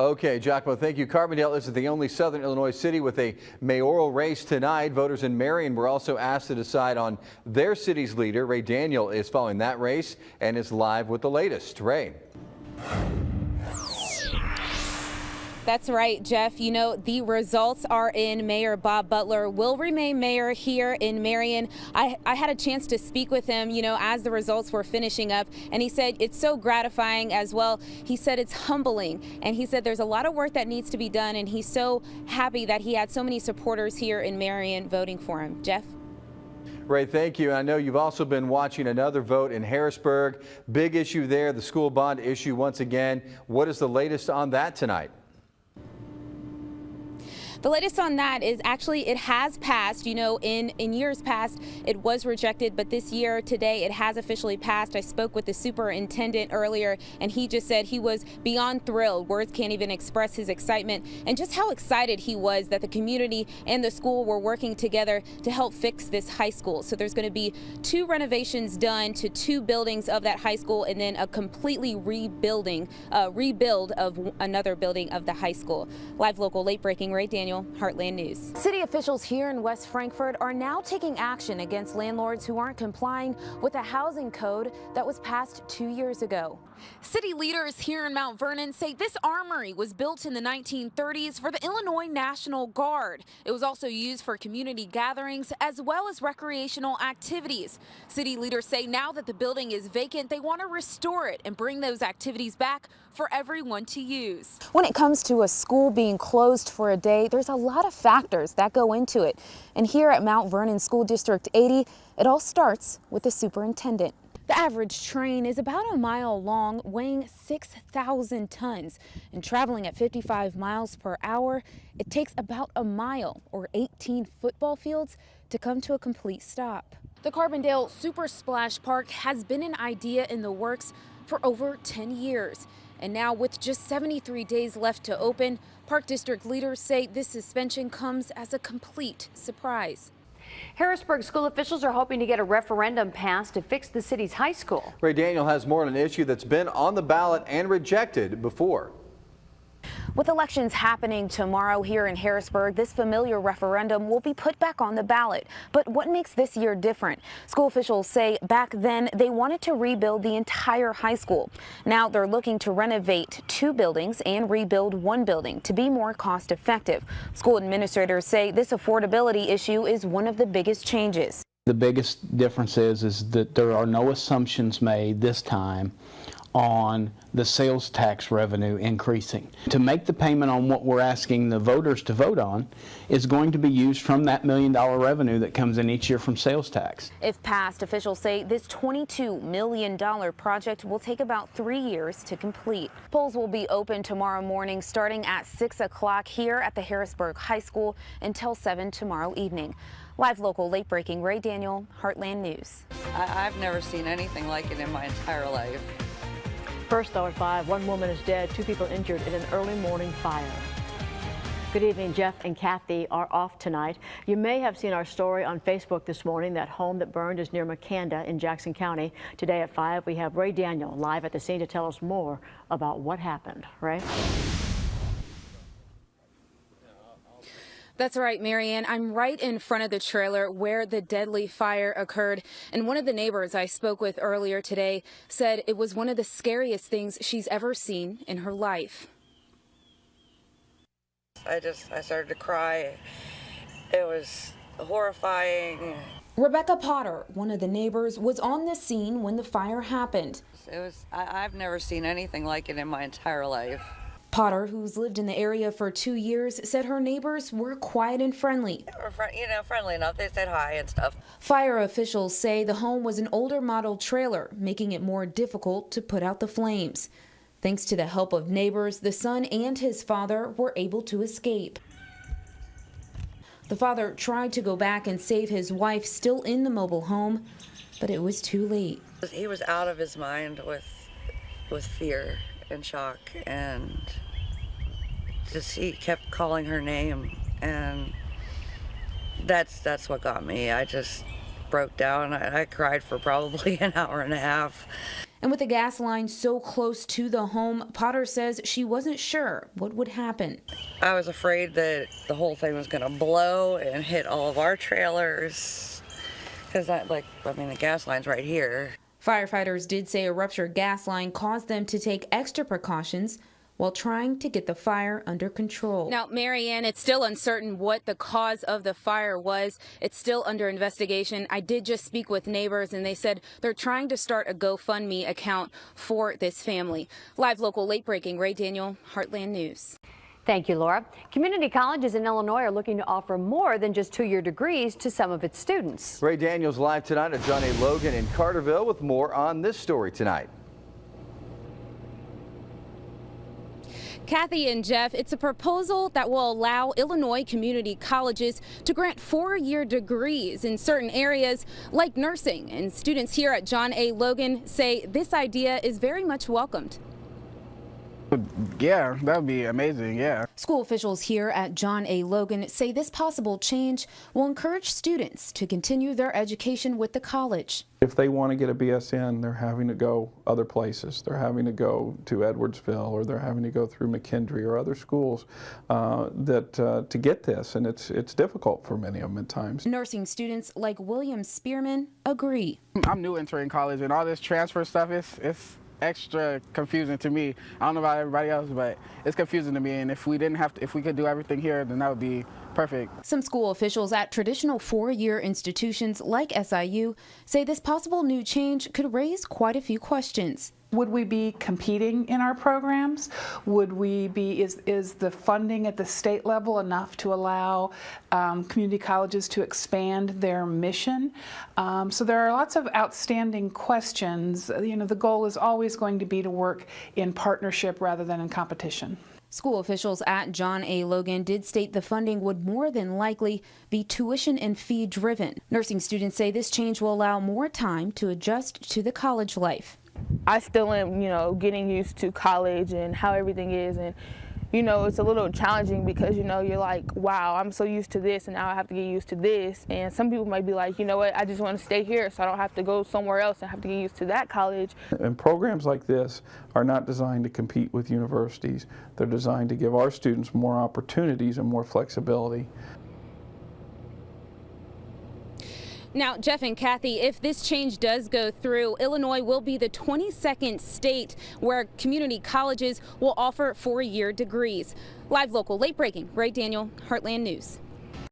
Okay, Giacomo, thank you. Carbondale isn't the only southern Illinois city with a mayoral race tonight. Voters in Marion were also asked to decide on their city's leader. Ray Daniel is following that race and is live with the latest. Ray. That's right, Jeff. You know, the results are in. Mayor Bob Butler will remain mayor here in Marion. I had a chance to speak with him, you know, as the results were finishing up, and he said it's so gratifying as well. He said it's humbling, and he said there's a lot of work that needs to be done, and he's so happy that he had so many supporters here in Marion voting for him. Jeff? Ray, thank you. I know you've also been watching another vote in Harrisburg. Big issue there, the school bond issue once again. What is the latest on that tonight? The latest on that is actually it has passed. You know, in years past, it was rejected, but this year, today, it has officially passed. I spoke with the superintendent earlier, and he just said he was beyond thrilled. Words can't even express his excitement and just how excited he was that the community and the school were working together to help fix this high school. So there's going to be 2 renovations done to 2 buildings of that high school, and then a completely rebuild of another building of the high school. Live local, late breaking, Ray Daniel, Heartland News. City officials here in West Frankfort are now taking action against landlords who aren't complying with a housing code that was passed 2 years ago. City leaders here in Mount Vernon say this armory was built in the 1930s for the Illinois National Guard. It was also used for community gatherings as well as recreational activities. City leaders say now that the building is vacant, they want to restore it and bring those activities back for everyone to use. When it comes to a school being closed for a day, there's a lot of factors that go into it. And here at Mount Vernon School District 80, it all starts with the superintendent. The average train is about a mile long, weighing 6,000 tons, and traveling at 55 miles per hour, it takes about a mile or 18 football fields to come to a complete stop. The Carbondale Super Splash Park has been an idea in the works for over 10 years. And now with just 73 days left to open, Park District leaders say this suspension comes as a complete surprise. Harrisburg school officials are hoping to get a referendum passed to fix the city's high school. Ray Daniel has more on an issue that's been on the ballot and rejected before. With elections happening tomorrow here in Harrisburg, this familiar referendum will be put back on the ballot. But what makes this year different? School officials say back then they wanted to rebuild the entire high school. Now they're looking to renovate 2 buildings and rebuild 1 building to be more cost effective. School administrators say this affordability issue is one of the biggest changes. The biggest difference is that there are no assumptions made this time on the sales tax revenue increasing. To make the payment on what we're asking the voters to vote on is going to be used from that $1 million revenue that comes in each year from sales tax. If passed, officials say this $22 million project will take about 3 years to complete. Polls will be open tomorrow morning starting at 6 o'clock here at the Harrisburg High School until 7 tomorrow evening. Live local, late breaking, Ray Daniel, Heartland News. I've never seen anything like it in my entire life. First, though, at 5, 1 woman is dead, 2 people injured in an early morning fire. Good evening. Jeff and Kathy are off tonight. You may have seen our story on Facebook this morning. That home that burned is near McCanda in Jackson County. Today at 5, we have Ray Daniel live at the scene to tell us more about what happened. Ray? That's right, Marianne. I'm right in front of the trailer where the deadly fire occurred. And one of the neighbors I spoke with earlier today said it was one of the scariest things she's ever seen in her life. I started to cry. It was horrifying. Rebecca Potter, one of the neighbors, was on the scene when the fire happened. I've never seen anything like it in my entire life. Potter, who's lived in the area for 2 years, said her neighbors were quiet and friendly. Friendly enough. They said hi and stuff. Fire officials say the home was an older model trailer, making it more difficult to put out the flames. Thanks to the help of neighbors, the son and his father were able to escape. The father tried to go back and save his wife still in the mobile home, but it was too late. He was out of his mind with fear and shock, and just he kept calling her name, and that's what got me. I just broke down. I cried for probably an hour and a half. And with the gas line so close to the home, Potter says she wasn't sure what would happen. I was afraid that the whole thing was going to blow and hit all of our trailers, because the gas line's right here. Firefighters did say a ruptured gas line caused them to take extra precautions while trying to get the fire under control. Now, Marianne, it's still uncertain what the cause of the fire was. It's still under investigation. I did just speak with neighbors, and they said they're trying to start a GoFundMe account for this family. Live local late breaking, Ray Daniel, Heartland News. Thank you, Laura. Community colleges in Illinois are looking to offer more than just two-year degrees to some of its students. Ray Daniel's live tonight at John A. Logan in Carterville with more on this story tonight. Kathy and Jeff, it's a proposal that will allow Illinois community colleges to grant 4-year degrees in certain areas like nursing. And students here at John A. Logan say this idea is very much welcomed. Yeah, that would be amazing, yeah. School officials here at John A. Logan say this possible change will encourage students to continue their education with the college. If they want to get a BSN, they're having to go other places. They're having to go to Edwardsville, or they're having to go through McKendree or other schools to get this, and it's difficult for many of them at times. Nursing students like William Spearman agree. I'm new entering college, and all this transfer stuff it's extra confusing to me. I don't know about everybody else, but it's confusing to me, and if we could do everything here, then that would be perfect. Some school officials at traditional 4-year institutions like SIU say this possible new change could raise quite a few questions. Would we be competing in our programs? Would we be, is the funding at the state level enough to allow community colleges to expand their mission? So there are lots of outstanding questions. You know, the goal is always going to be to work in partnership rather than in competition. School officials at John A. Logan did state the funding would more than likely be tuition and fee driven. Nursing students say this change will allow more time to adjust to the college life. I still am, getting used to college and how everything is, and it's a little challenging because you're like, wow, I'm so used to this and now I have to get used to this. And some people might be like, you know what, I just want to stay here so I don't have to go somewhere else and have to get used to that college. And programs like this are not designed to compete with universities. They're designed to give our students more opportunities and more flexibility. Now, Jeff and Kathy, if this change does go through, Illinois will be the 22nd state where community colleges will offer 4-year degrees. Live local late breaking, Ray Daniel, Heartland News.